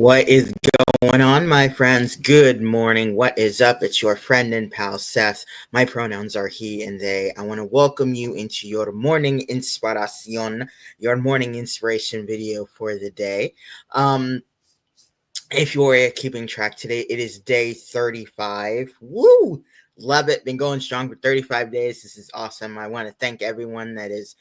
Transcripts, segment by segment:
What is going on, my friends? Good morning. What is up? It's your friend and pal Seth. My pronouns are he and they. I want to welcome you into your morning inspiración, your morning inspiration video for the day. If you're keeping track today, it is day 35. Woo! Love it. Been going strong for 35 days. This is awesome. I want to thank everyone that has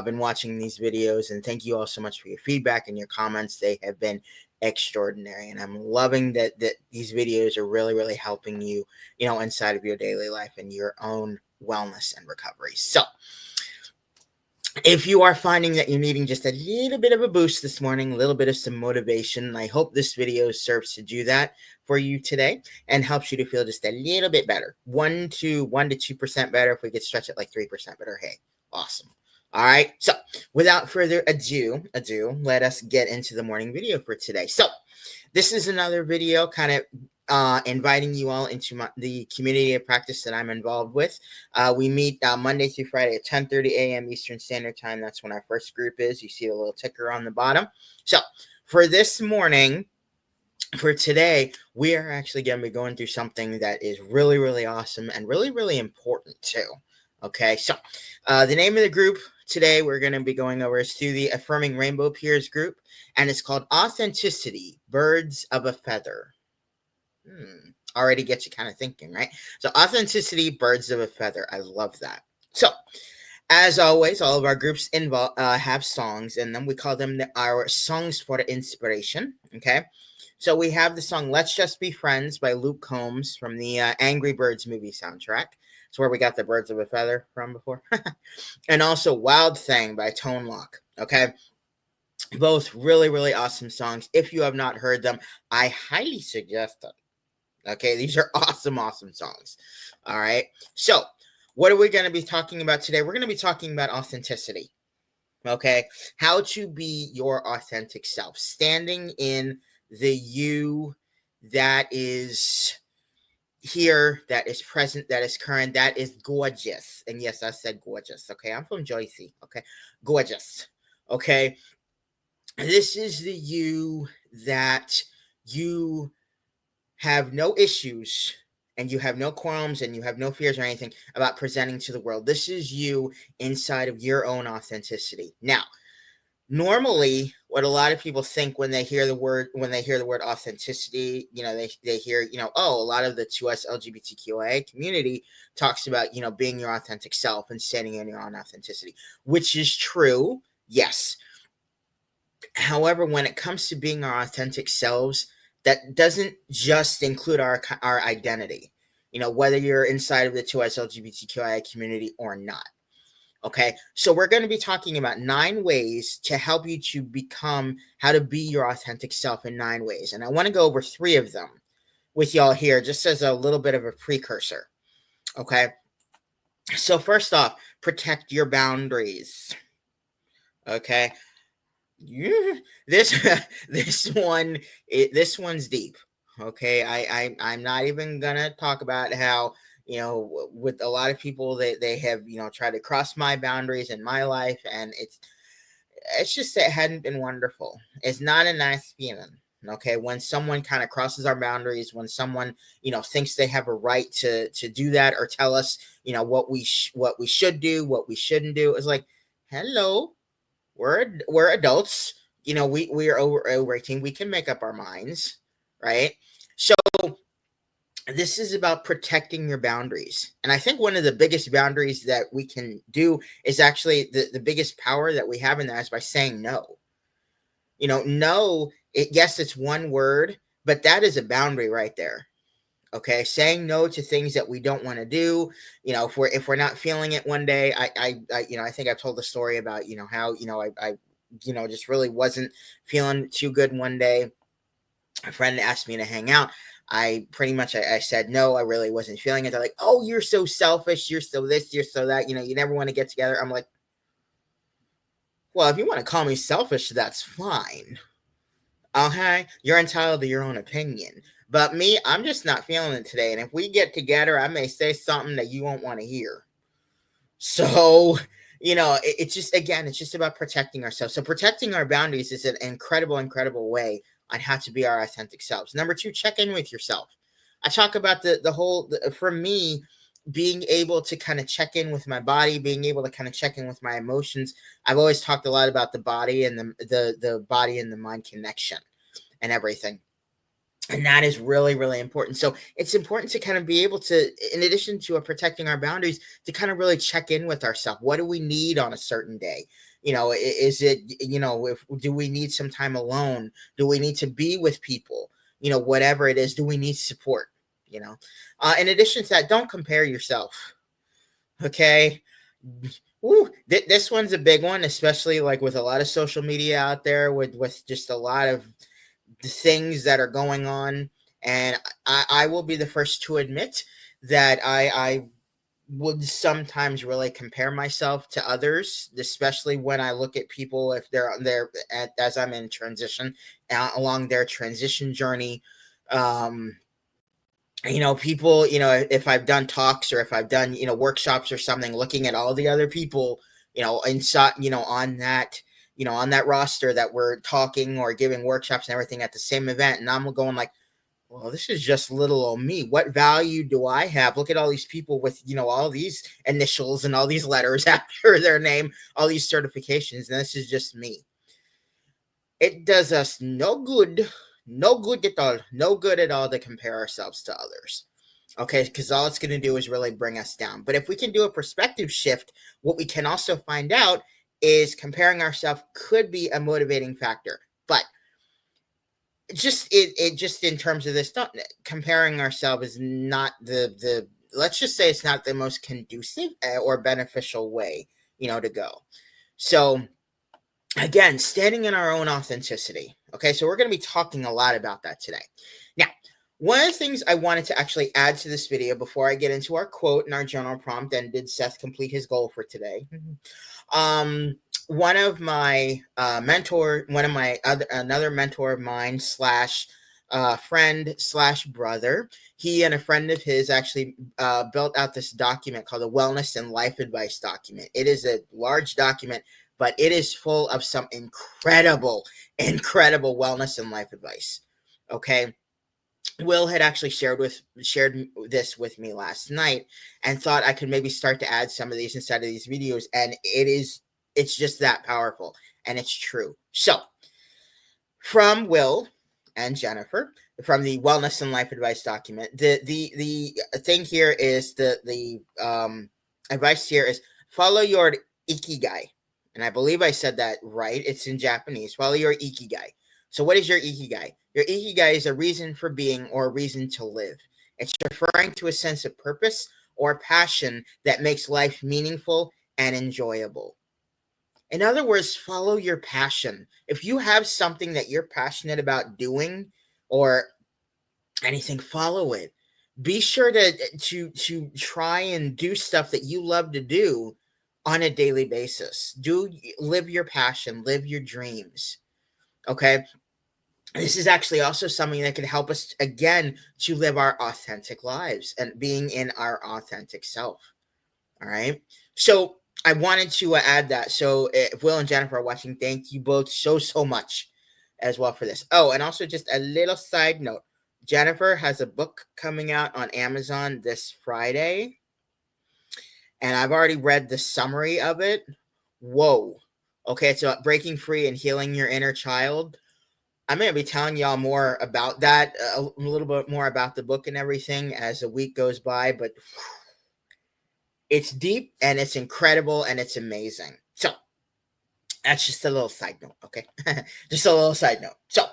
been watching these videos, and thank you all so much for your feedback and your comments. They have been extraordinary, and I'm loving that these videos are really helping you, inside of your daily life and your own wellness and recovery. So, if you are finding that you're needing just a little bit of a boost this morning, a little bit of some motivation, I hope this video serves to do that for you today and helps you to feel just a little bit better. 1 to 2% better. If we could stretch it like 3% better, hey, awesome. All right. So without further ado, let us get into the morning video for today. So this is another video kind of inviting you all into the community of practice that I'm involved with. We meet Monday through Friday at 10:30 a.m. Eastern Standard Time. That's when our first group is. You see the little ticker on the bottom. So for this morning, for today, we are actually going to be going through something that is really awesome and really important too. Okay, so the name of the group today we're going to be going over is through the Affirming Rainbow Peers group, and it's called Authenticity, Birds of a Feather. Already gets you kind of thinking, right? So authenticity, birds of a feather. I love that. So as always, all of our groups have songs in them. We call them our songs for inspiration. Okay. So we have the song Let's Just Be Friends by Luke Combs from the Angry Birds movie soundtrack. It's where we got the birds of a feather from before. And also Wild Thing by Tone Loc. Okay. Both really awesome songs. If you have not heard them, I highly suggest them. Okay, these are awesome songs. All right. So, what are we going to be talking about today? We're going to be talking about authenticity. Okay, how to be your authentic self, standing in the you that is here, that is present, that is current, that is gorgeous. And yes, I said gorgeous. Okay, I'm from Jersey. Okay, gorgeous. Okay, this is the you that you have no issues and you have no qualms and you have no fears or anything about presenting to the world. This is you inside of your own authenticity. Now, normally what a lot of people think when they hear the word authenticity, they hear, oh, a lot of the 2S LGBTQIA community talks about, being your authentic self and standing in your own authenticity, which is true. Yes. However, when it comes to being our authentic selves, that doesn't just include our identity, whether you're inside of the 2S LGBTQIA community or not. Okay, so we're going to be talking about 9 ways to help you to become how to be your authentic self in 9 ways. And I want to go over 3 of them with y'all here just as a little bit of a precursor. Okay, so first off, protect your boundaries. Okay. This one's deep. Okay, I'm not even gonna talk about how, with a lot of people they have, tried to cross my boundaries in my life, and it's just, it hadn't been wonderful. It's not a nice feeling. Okay, when someone kind of crosses our boundaries, when someone, thinks they have a right to do that or tell us, what we should do, what we shouldn't do, it's like, hello. We're adults. We are over 18. We can make up our minds, right? So this is about protecting your boundaries. And I think one of the biggest boundaries that we can do is actually the biggest power that we have in that is by saying no. No, yes, it's one word, but that is a boundary right there. Okay, saying no to things that we don't want to do. If we're not feeling it one day, I think I've told the story about, how, I just really wasn't feeling too good one day. A friend asked me to hang out. I said no, I really wasn't feeling it. They're like, oh, you're so selfish, you're so this, you're so that, you never want to get together. I'm like, well, if you want to call me selfish, that's fine. Okay, you're entitled to your own opinion. But me, I'm just not feeling it today. And if we get together, I may say something that you won't want to hear. So, it's just about protecting ourselves. So protecting our boundaries is an incredible way on how to be our authentic selves. Number two, check in with yourself. I talk about for me, being able to kind of check in with my body, being able to kind of check in with my emotions. I've always talked a lot about the body and the body and the mind connection and everything. And that is really, really important. So it's important to kind of be able to, in addition to protecting our boundaries, to kind of really check in with ourselves. What do we need on a certain day? Is it, if do we need some time alone? Do we need to be with people? Whatever it is, do we need support? In addition to that, don't compare yourself. Okay. Ooh, this one's a big one, especially like with a lot of social media out there, with just a lot of the things that are going on. And I will be the first to admit that I would sometimes really compare myself to others, especially when I look at people, if as I'm in transition, along their transition journey. People, if I've done talks or if I've done, workshops or something, looking at all the other people, inside, on that roster that we're talking or giving workshops and everything at the same event. And I'm going like, well, this is just little old me. What value do I have? Look at all these people with, all these initials and all these letters after their name, all these certifications. And this is just me. It does us no good at all to compare ourselves to others. Okay, because all it's going to do is really bring us down. But if we can do a perspective shift, what we can also find out is comparing ourselves could be a motivating factor. But just just in terms of this, not comparing ourselves is not the let's just say it's not the most conducive or beneficial way, to go. So again, standing in our own authenticity. Okay, so we're going to be talking a lot about that today. Now, one of the things I wanted to actually add to this video before I get into our quote and our journal prompt, and did Seth complete his goal for today? One of my another mentor of mine slash friend slash brother, he and a friend of his actually built out this document called the Wellness and Life Advice document. It is a large document, but it is full of some incredible wellness and life advice. Okay. Will had actually shared this with me last night and thought I could maybe start to add some of these inside of these videos. And it's just that powerful, and it's true. So from Will and Jennifer, from the Wellness and Life Advice document, the thing here is the advice here is follow your ikigai. And I believe I said that right. It's in Japanese. Follow your ikigai. So what is your ikigai? Your ikigai is a reason for being or a reason to live. It's referring to a sense of purpose or passion that makes life meaningful and enjoyable. In other words, follow your passion. If you have something that you're passionate about doing or anything, follow it. Be sure to try and do stuff that you love to do on a daily basis. Live your passion, live your dreams. Okay? This is actually also something that can help us again to live our authentic lives and being in our authentic self. All right. So I wanted to add that. So if Will and Jennifer are watching, thank you both so much as well for this. Oh, and also just a little side note. Jennifer has a book coming out on Amazon this Friday, and I've already read the summary of it. Whoa. Okay, it's about breaking free and healing your inner child. I'm going to be telling y'all more about that, a little bit more about the book and everything as the week goes by, but it's deep and it's incredible and it's amazing. So that's just a little side note, okay? Just a little side note. So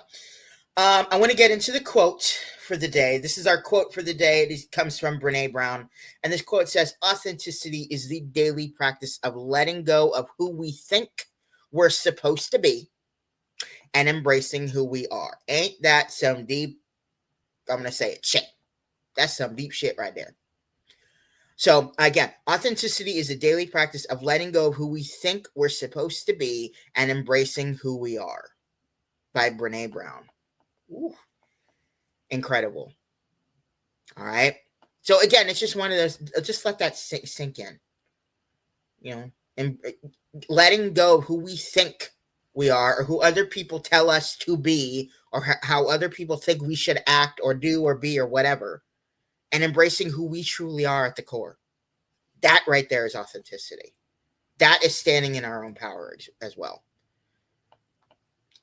I want to get into the quote for the day. This is our quote for the day. It comes from Brené Brown. And this quote says, authenticity is the daily practice of letting go of who we think we're supposed to be and embracing who we are. Ain't that some deep, I'm going to say it, shit. That's some deep shit right there. So again, authenticity is a daily practice of letting go of who we think we're supposed to be and embracing who we are. By Brené Brown. Ooh, incredible. All right. So again, it's just one of those, just let that sink in. And letting go of who we think we are, or who other people tell us to be, or how other people think we should act or do or be or whatever, and embracing who we truly are at the core. That right there is authenticity. That is standing in our own power as well.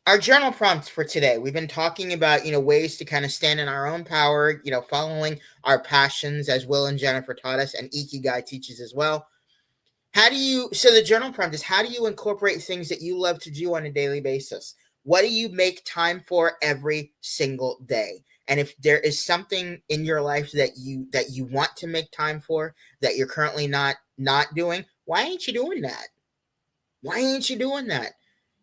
Our journal prompts for today, we've been talking about, ways to kind of stand in our own power, following our passions, as Will and Jennifer taught us, and Ikigai teaches as well. So the journal prompt is, how do you incorporate things that you love to do on a daily basis? What do you make time for every single day? And if there is something in your life that you want to make time for that you're currently not doing, why ain't you doing that? Why ain't you doing that?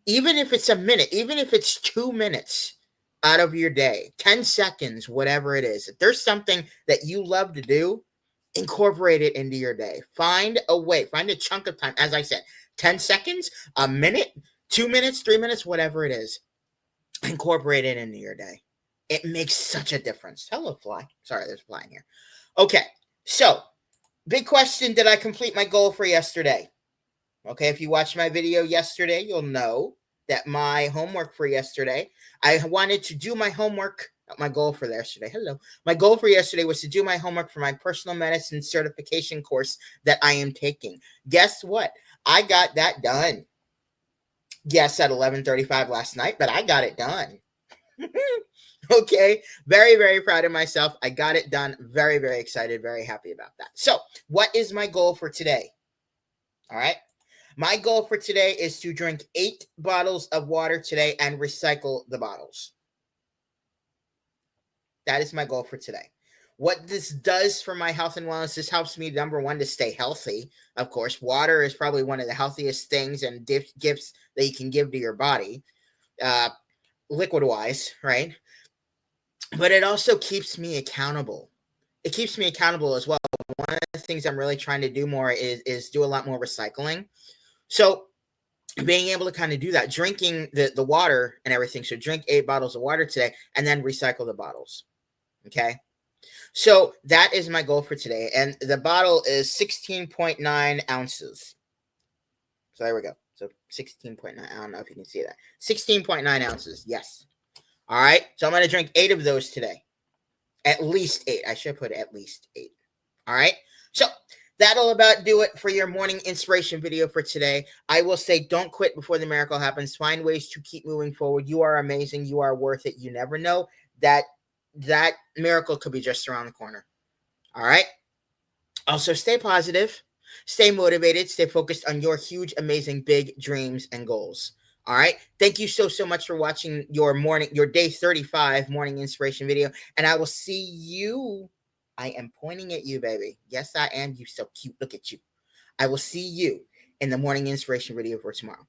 Even if it's a minute, even if it's 2 minutes out of your day, 10 seconds, whatever it is, if there's something that you love to do, incorporate it into your day. Find a way, find a chunk of time. As I said, 10 seconds, a minute, 2 minutes, 3 minutes, whatever it is, incorporate it into your day. It makes such a difference. Hello, fly. Sorry, there's a fly in here. Okay, so big question. Did I complete my goal for yesterday? Okay, if you watched my video yesterday, you'll know that my homework for yesterday, I wanted to do my homework. My goal for yesterday, my goal for yesterday was to do my homework for my personal medicine certification course that I am taking. Guess what? I got that done. Yes, at 11:35 last night, but I got it done. Okay, very, very proud of myself. I got it done. Very, very excited, very happy about that. So, what is my goal for today? All right. My goal for today is to drink 8 bottles of water today and recycle the bottles. That is my goal for today. What this does for my health and wellness, this helps me, number one, to stay healthy. Of course, water is probably one of the healthiest things and gifts that you can give to your body, liquid-wise, right? But it also keeps me accountable. It keeps me accountable as well. One of the things I'm really trying to do more is do a lot more recycling. So being able to kind of do that, drinking the water and everything. So drink 8 bottles of water today and then recycle the bottles. Okay. So that is my goal for today. And the bottle is 16.9 ounces. So there we go. So 16.9. I don't know if you can see that. 16.9 ounces. Yes. All right. So I'm going to drink 8 of those today. At least 8. I should put at least 8. All right. So that'll about do it for your morning inspiration video for today. I will say, don't quit before the miracle happens. Find ways to keep moving forward. You are amazing. You are worth it. You never know that miracle could be just around the corner. All right. Also, stay positive, stay motivated, stay focused on your huge, amazing, big dreams and goals. All right. Thank you so much for watching your day 35 morning inspiration video. And I will see you. I am pointing at you, baby. Yes, I am. You so cute. Look at you. I will see you in the morning inspiration video for tomorrow.